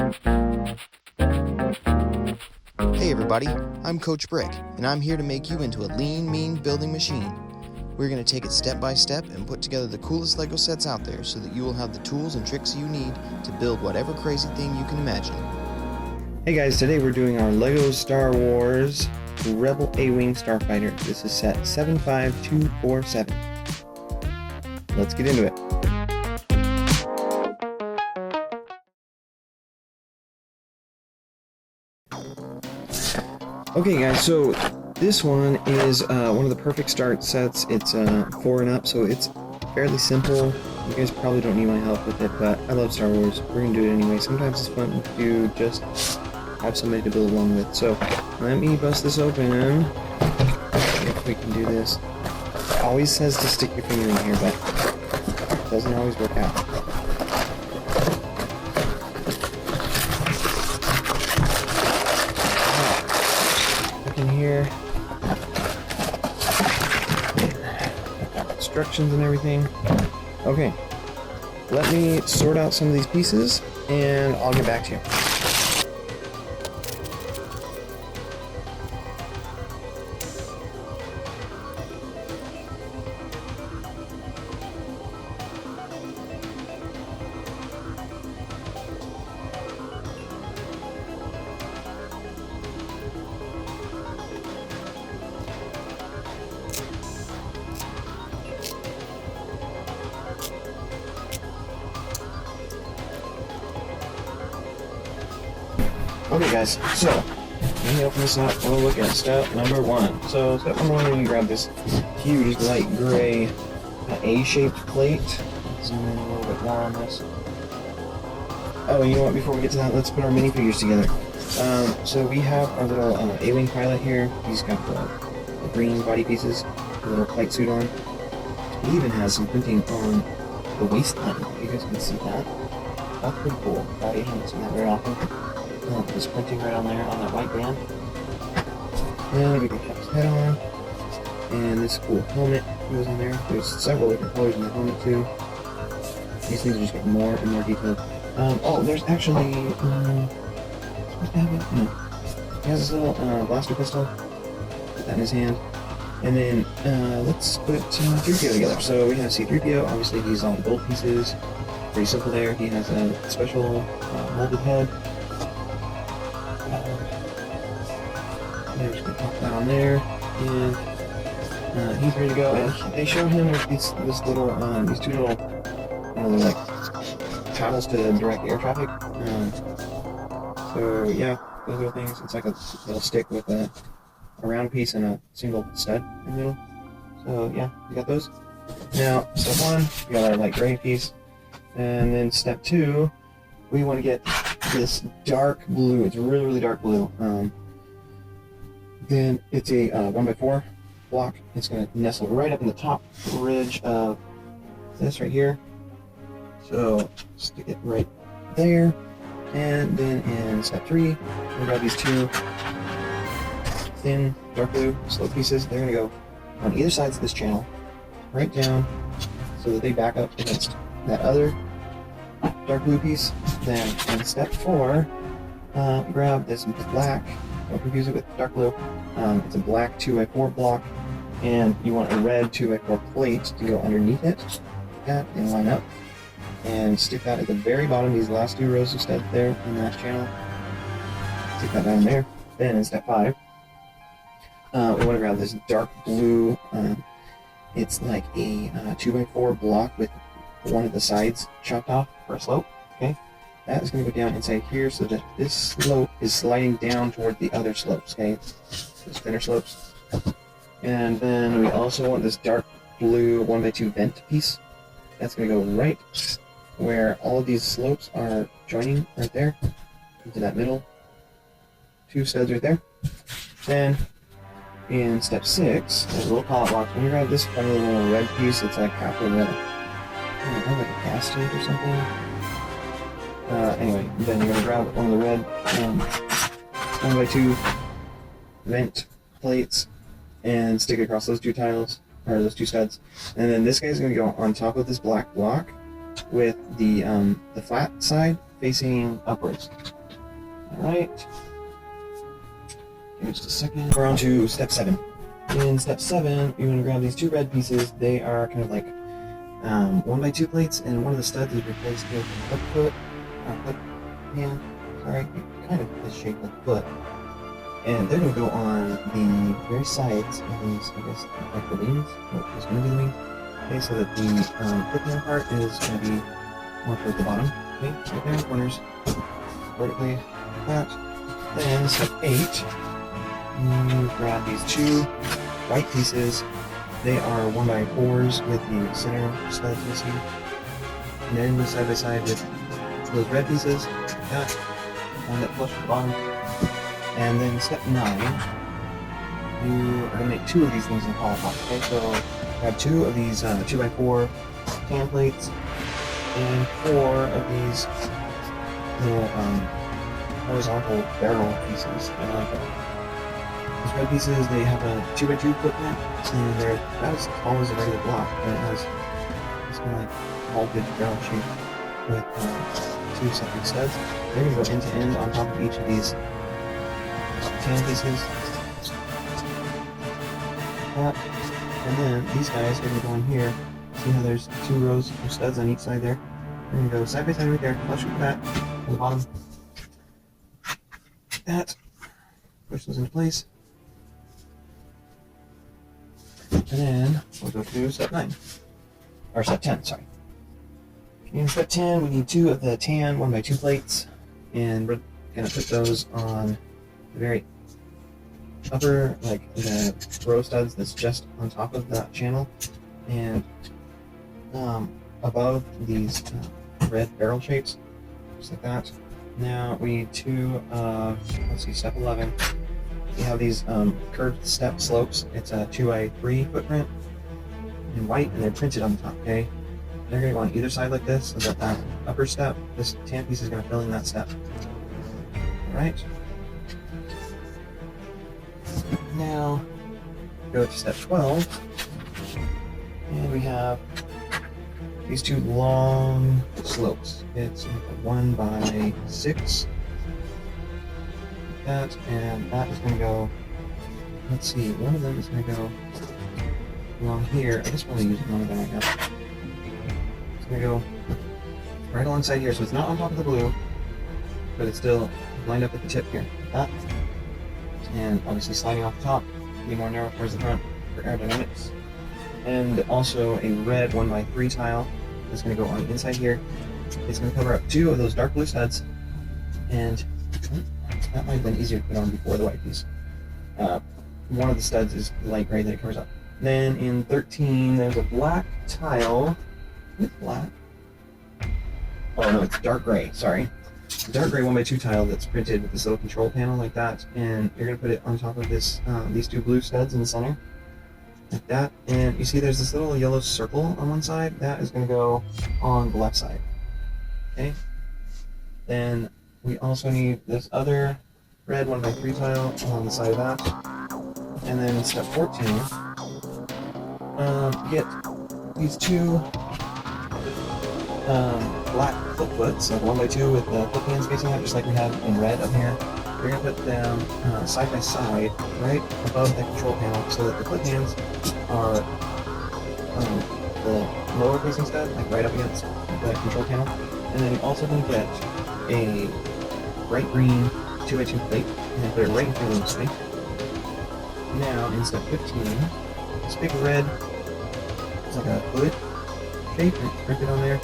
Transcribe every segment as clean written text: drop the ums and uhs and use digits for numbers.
Hey everybody, I'm Coach Brick, and I'm here to make you into a lean, mean building machine. We're going to take it step by step and put together the coolest LEGO sets out there so that you will have the tools and tricks you need to build whatever crazy thing you can imagine. Hey guys, today we're doing our LEGO Star Wars Rebel A-Wing Starfighter. This is set 75247. Let's get into it. Okay guys, so this one is one of the perfect start sets. It's 4 and up, so it's fairly simple. You guys probably don't need my help with it, but I love Star Wars. We're going to do it anyway. Sometimes it's fun to just have somebody to build along with. So let me bust this open. If we can do this. It always says to stick your finger in here, but it doesn't always work out. Look in here. Instructions and everything. Okay. Let me sort out some of these pieces and I'll get back to you. Okay guys, so let me open this up. We'll look at step number 1. So step number 1, you grab this huge light gray A-shaped plate. Zoom in a little bit more on this. Oh, you know what? Before we get to that, let's put our minifigures together. So we have our little A-wing pilot here. He's got the green body pieces, the little flight suit on. He even has some printing on the waistline. You guys can see that. That's pretty cool. I haven't seen that very often. There's printing right on there on that white band. And we can put his head on. And this cool helmet goes in there. There's several different colors in the helmet too. These things are just getting more and more detailed. Oh, there's actually supposed to have it? No. He has this little blaster pistol. Put that in his hand. And then let's put 3PO together. So we have C-3PO. Obviously he's all the gold pieces. Pretty simple there. He has a special molded head. I'm just going to pop that on there, and he's ready to go. And they show him with these two little like paddles to direct air traffic. So yeah, those little things. It's like a little stick with a round piece and a single stud in the middle. So yeah, we got those. Now step 1, we got our light gray piece, and then step 2, we want to get this dark blue. It's really, really dark blue. Then it's a 1x4 block. It's going to nestle right up in the top ridge of this right here. So stick it right there. And then in step 3, we grab these two thin dark blue slope pieces. They're going to go on either sides of this channel, right down, so that they back up against that other dark blue piece. Then in step 4, grab this black. Don't confuse it with dark blue. It's a black 2x4 block, and you want a red 2x4 plate to go underneath it, like that, and line up, and stick that at the very bottom. These last 2 rows of studs there in that channel. Stick that down there. Then in step 5, we want to grab this dark blue. It's like a 2x4 block with one of the sides chopped off for a slope. Okay. That is going to go down inside here so that this slope is sliding down toward the other slopes, okay? Those thinner slopes. And then we also want this dark blue 1x2 vent piece. That's going to go right where all of these slopes are joining, right there, into that middle 2 studs right there. Then in step 6, there's a little pallet box. When you grab this funny little red piece, it's like half of like a gas tank or something. Anyway, then you're going to grab one of the red 1x2 vent plates and stick it across those 2 tiles, or those 2 studs. And then this guy's going to go on top of this black block with the flat side facing upwards. Alright. Give me just a second. We're on to step 7. In step 7, you're going to grab these 2 red pieces. They are kind of like 1x2 plates, and one of the studs is replaced with a clip foot, clip hand, sorry, kind of is shaped like a foot. And they're going to go on the very sides of these, I guess, like the wings, what is going to be the wings. Okay, so that the clip hand part is going to be more towards the bottom. Okay, right there in the corners, vertically, like that. Then step 8, you grab these 2 white pieces. They are 1x4s with the center studs missing. And then the side by side with those red pieces, like that, and that flush at the bottom. And then step 9, you are going to make 2 of these things in hollow block. Okay, so grab 2 of these 2x4 tan plates and 4 of these little horizontal barrel pieces. I like that. These red pieces, they have a 2x2 footprint, and they're about as tall as a regular block, but it has this kind of like vaulted barrel shape with 2 separate studs. They're going to go end to end on top of each of these tan pieces. Like that. And then these guys are going to go in here. See how there's 2 rows of studs on each side there? They're going to go side by side right there, flush with that on the bottom. Like that. Push those into place. And then we'll go to step 9. Or step 10, sorry. In step 10, we need 2 of the tan 1x2 plates. And we're going to put those on the very upper, like the row studs that's just on top of that channel. And above these red barrel shapes, just like that. Now we need 2 let's see, step 11. We have these curved step slopes. It's a 2x3 footprint in white, and they're printed on the top, okay? They're going to go on either side like this, so that upper step, this tan piece is going to fill in that step. Alright. Now, go to step 12, and we have these 2 long slopes. It's like a 1x6. That, and that is going to go, let's see, one of them is going to go along here. I guess we're only using one of them right now. It's going to go right alongside here, so it's not on top of the blue, but it's still lined up at the tip here, like that. And obviously sliding off the top, be more narrow towards the front for aerodynamics. And also a red 1x3 tile that's going to go on the inside here. It's going to cover up 2 of those dark blue studs, and that might have been easier to put on before the white piece. One of the studs is light gray that it covers up. Then in 13, there's a black tile. It's black. Oh no, it's dark gray, sorry. Dark gray 1x2 tile that's printed with this little control panel like that. And you're going to put it on top of this, these 2 blue studs in the center. Like that. And you see there's this little yellow circle on one side. That is going to go on the left side. Okay? Then we also need this other red 1x3 tile on the side of that. And then step 14, get these 2 black flip foots, like 1x2 with the flip hands facing out, just like we have in red up here. We're going to put them side by side, right above the control panel, so that the flip hands are the lower facing stud, like right up against the control panel. And then you're also going to get a bright green 2x2 plate, and put it right in front of the display. Now, in step 15, this big red, it's like a hood shape, and it's printed on there,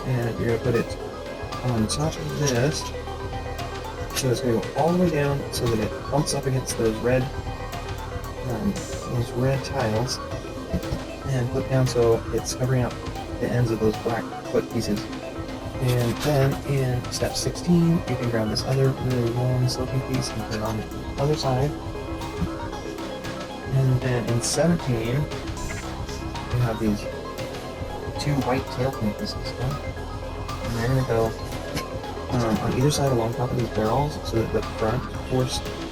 and you're going to put it on top of this, so it's going to go all the way down so that it bumps up against those red tiles, and flip down so it's covering up the ends of those black foot pieces. And then in step 16, you can grab this other really long sloping piece and put it on the other side. And then in 17, you have these 2 white tail fin pieces. Okay? And they're going to go on either side along top of these barrels, so that the front 4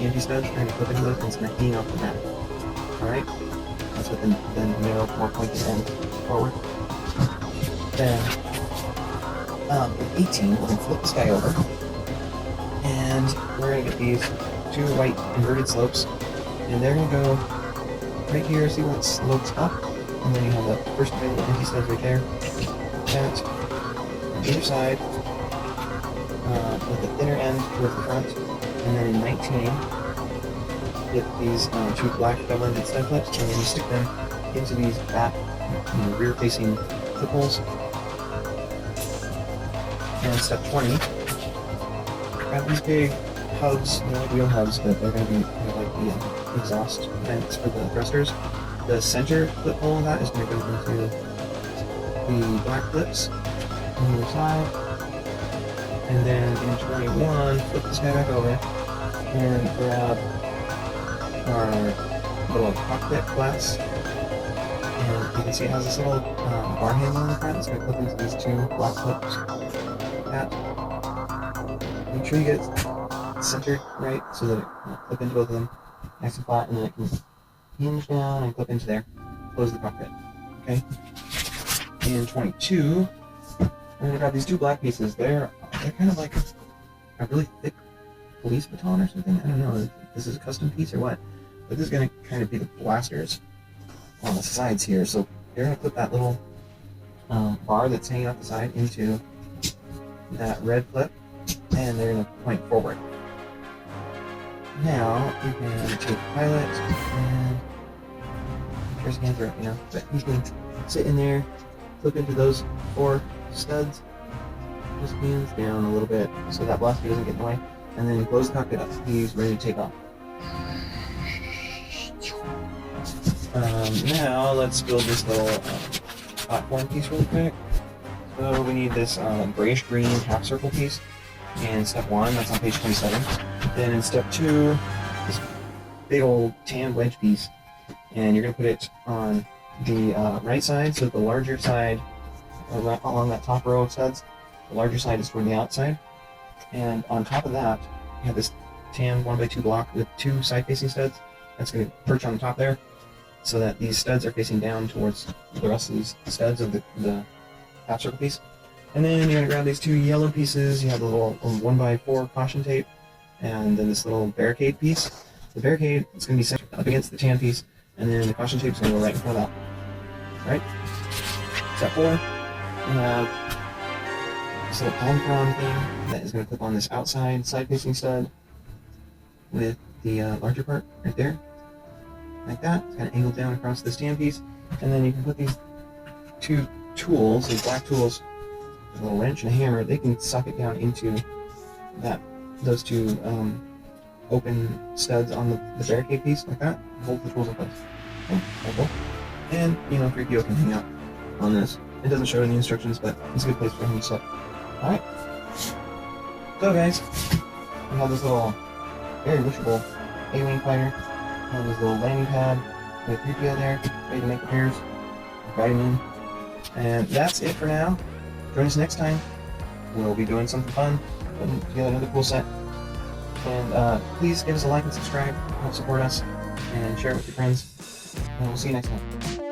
anti-studs are going to clip into those, and it's going to hang off the back. Alright? That's with the narrow, more pointed end forward. Then In 18, we're going to flip this guy over, and we're going to get these two white inverted slopes, and they're going to go right here. See where it slopes up, and then you have the first little empty studs right there. That on either side, with the thinner end towards the front, and then in 19, get these two black double-ended stud clips, and then you stick them into these back, rear-facing clip holes. And step 20, grab these big hubs, like wheel hubs, but they're going to be kind of like the exhaust vents for the thrusters. The center clip hole of that is going to go into the black clips on the other side. And then in 21, flip this guy back over and grab our little cockpit glass. And you can see it has this little bar handle in the front. It's going to clip into these two black clips. That. Make sure you get it centered right so that it can clip into both of them nice and flat, and then it can hinge down and clip into there. Close the cockpit. Okay? In 22, I'm going to grab these two black pieces. They're kind of like a really thick police baton or something. I don't know if this is a custom piece or what, but this is going to kind of be the blasters on the sides here. So they're going to put that little bar that's hanging off the side into that red clip, and they're going to point forward. Now you can take the pilot and there's his hands right now, but he's going to sit in there, flip into those four studs, his hands down a little bit so that blaster doesn't get in the way, and then close the cockpit up. He's ready to take off. Now let's build this little platform piece really quick. So we need this grayish green half circle piece in step 1, that's on page 27. Then in step 2, this big old tan wedge piece, and you're going to put it on the right side, so the larger side along that top row of studs, the larger side is toward the outside. And on top of that, you have this tan 1x2 block with two side-facing studs. That's going to perch on the top there, so that these studs are facing down towards the rest of these studs of the half circle piece. And then you're going to grab these two yellow pieces. You have the little 1x4 caution tape, and then this little barricade piece. The barricade is going to be centered up against the tan piece, and then the caution tape is going to go right in front of that. Alright? Step 4, we have this little palm frond thing that is going to clip on this outside side-facing stud with the larger part right there. Like that. It's kind of angled down across this tan piece. And then you can put these two tools, these black tools, a little wrench and a hammer, they can suck it down into those two open studs on the barricade piece, like that. Hold the tools in place. Okay. And, 3PO can hang out on this. It doesn't show it in the instructions, but it's a good place for him to sit. Alright. So guys, we have this little, very wishable A-Wing fighter. We have this little landing pad with 3PO there, ready to make repairs, guide him in. And that's it for now. Join us next time. We'll be doing something fun, putting together another cool set. And please give us a like and subscribe, help support us, and share it with your friends. And we'll see you next time.